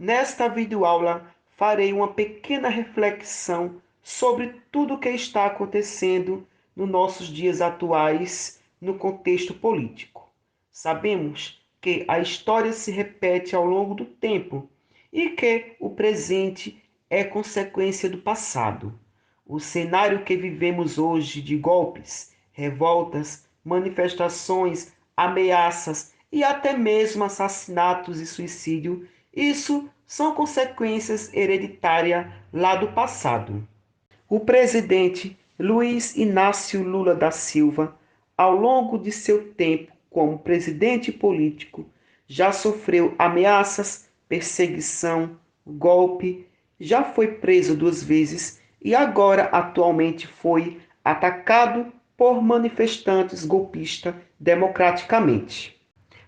Nesta videoaula, farei uma pequena reflexão sobre tudo o que está acontecendo nos nossos dias atuais no contexto político. Sabemos que a história se repete ao longo do tempo e que o presente é consequência do passado. O cenário que vivemos hoje de golpes, revoltas, manifestações, ameaças e até mesmo assassinatos e suicídio, isso são consequências hereditárias lá do passado. O presidente Luiz Inácio Lula da Silva, ao longo de seu tempo como presidente político, já sofreu ameaças, perseguição, golpe, já foi preso 2 vezes e agora atualmente foi atacado por manifestantes golpistas democraticamente.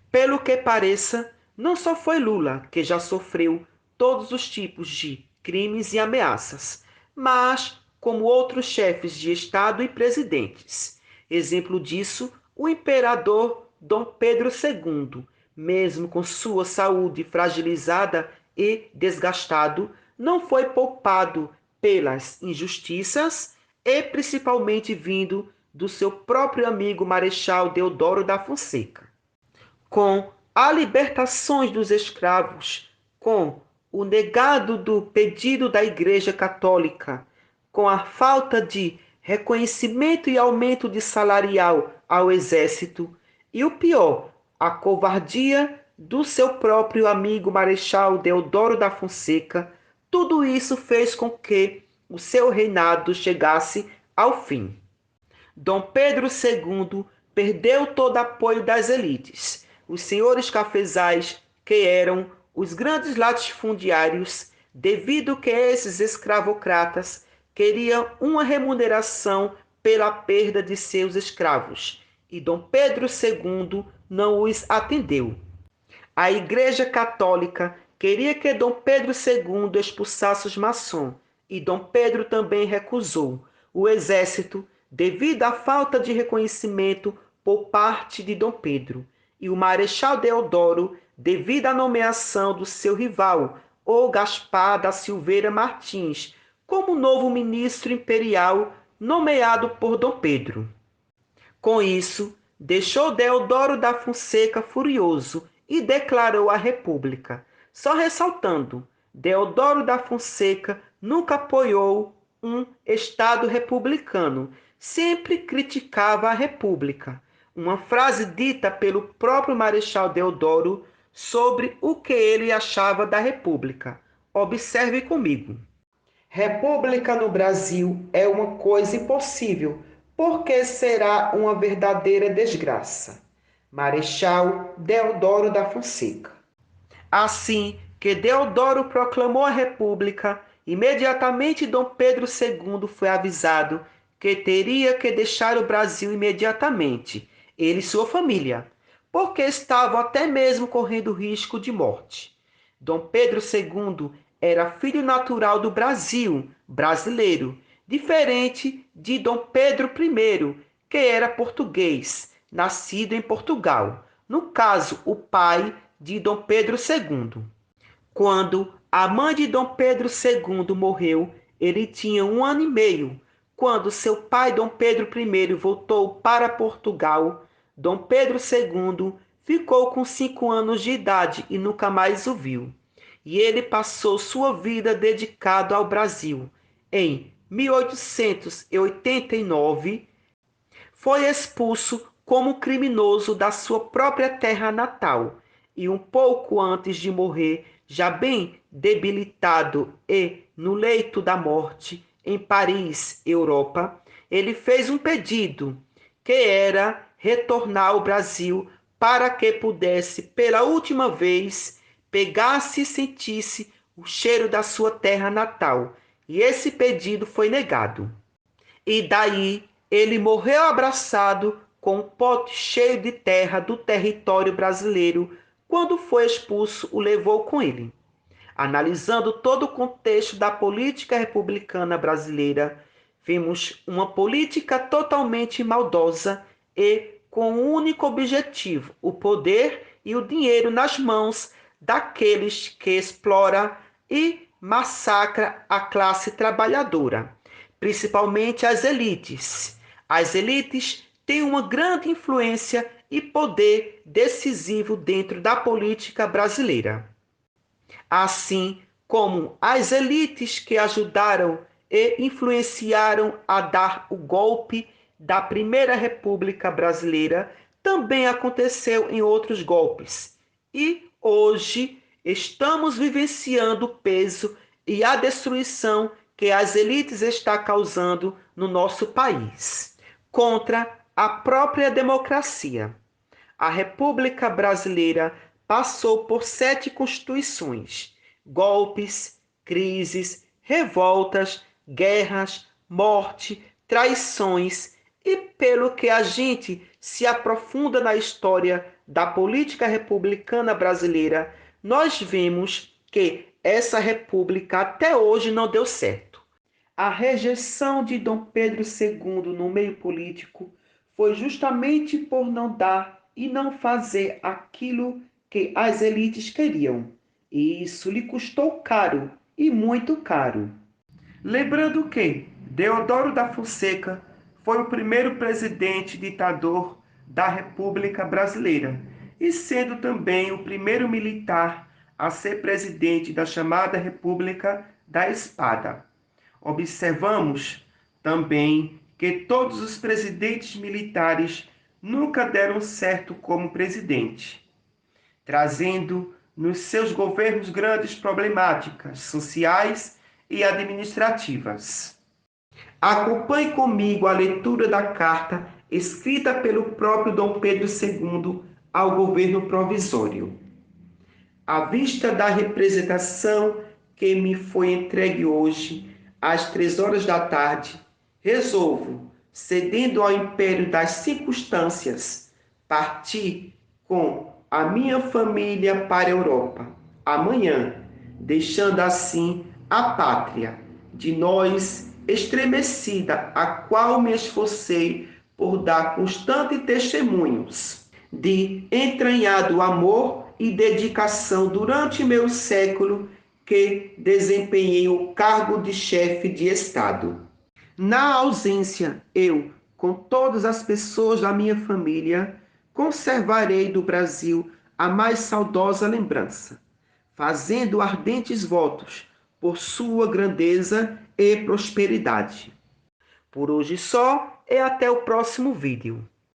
Pelo que pareça, não só foi Lula que já sofreu todos os tipos de crimes e ameaças, mas como outros chefes de Estado e presidentes. Exemplo disso, o imperador Dom Pedro II, mesmo com sua saúde fragilizada e desgastado, não foi poupado pelas injustiças e principalmente vindo do seu próprio amigo Marechal Deodoro da Fonseca. Com a libertação dos escravos, com o negado do pedido da Igreja Católica, com a falta de reconhecimento e aumento de salarial ao exército, e o pior, a covardia do seu próprio amigo Marechal Deodoro da Fonseca, tudo isso fez com que o seu reinado chegasse ao fim. Dom Pedro II perdeu todo apoio das elites. Os senhores cafezais, que eram os grandes latifundiários, devido que esses escravocratas queriam uma remuneração pela perda de seus escravos, e Dom Pedro II não os atendeu. A Igreja Católica queria que Dom Pedro II expulsasse os maçons, e Dom Pedro também recusou. O exército, devido à falta de reconhecimento por parte de Dom Pedro, e o Marechal Deodoro, devido à nomeação do seu rival, o Gaspar da Silveira Martins, como novo ministro imperial nomeado por Dom Pedro. Com isso, deixou Deodoro da Fonseca furioso e declarou a República. Só ressaltando, Deodoro da Fonseca nunca apoiou um Estado republicano, sempre criticava a República. Uma frase dita pelo próprio Marechal Deodoro sobre o que ele achava da República. Observe comigo. República no Brasil é uma coisa impossível, porque será uma verdadeira desgraça. Marechal Deodoro da Fonseca. Assim que Deodoro proclamou a República, imediatamente Dom Pedro II foi avisado que teria que deixar o Brasil imediatamente, ele e sua família, porque estavam até mesmo correndo risco de morte. Dom Pedro II era filho natural do Brasil, brasileiro, diferente de Dom Pedro I, que era português, nascido em Portugal. No caso, o pai de Dom Pedro II. Quando a mãe de Dom Pedro II morreu, ele tinha 1 ano e meio. Quando seu pai, Dom Pedro I, voltou para Portugal, Dom Pedro II ficou com 5 anos de idade e nunca mais o viu. E ele passou sua vida dedicado ao Brasil. Em 1889, foi expulso como criminoso da sua própria terra natal e um pouco antes de morrer, já bem debilitado e no leito da morte, em Paris, Europa, ele fez um pedido, que era retornar ao Brasil para que pudesse, pela última vez, pegasse e sentisse o cheiro da sua terra natal. E esse pedido foi negado. E daí ele morreu abraçado com um pote cheio de terra do território brasileiro. Quando foi expulso, o levou com ele. Analisando todo o contexto da política republicana brasileira, vimos uma política totalmente maldosa e com um único objetivo: o poder e o dinheiro nas mãos daqueles que explora e massacra a classe trabalhadora, principalmente as elites. As elites têm uma grande influência e poder decisivo dentro da política brasileira, assim como as elites que ajudaram e influenciaram a dar o golpe da Primeira República Brasileira, também aconteceu em outros golpes. E hoje estamos vivenciando o peso e a destruição que as elites estão causando no nosso país, contra a própria democracia. A República Brasileira passou por 7 constituições, golpes, crises, revoltas, guerras, morte, traições, e pelo que a gente se aprofunda na história da política republicana brasileira, nós vemos que essa república até hoje não deu certo. A rejeição de Dom Pedro II no meio político foi justamente por não dar e não fazer aquilo que as elites queriam. E isso lhe custou caro, e muito caro. Lembrando que Deodoro da Fonseca foi o primeiro presidente ditador da República Brasileira e sendo também o primeiro militar a ser presidente da chamada República da Espada. Observamos também que todos os presidentes militares nunca deram certo como presidente, trazendo nos seus governos grandes problemáticas sociais e administrativas. Acompanhe comigo a leitura da carta escrita pelo próprio Dom Pedro II ao governo provisório. À vista da representação que me foi entregue hoje, às 3 horas da tarde, resolvo, cedendo ao império das circunstâncias, partir com a minha família para a Europa, amanhã, deixando assim a pátria de nós estremecida, a qual me esforcei por dar constante testemunhos de entranhado amor e dedicação durante meu século que desempenhei o cargo de chefe de Estado. Na ausência, eu, com todas as pessoas da minha família, conservarei do Brasil a mais saudosa lembrança, fazendo ardentes votos por sua grandeza e prosperidade. Por hoje só, e até o próximo vídeo.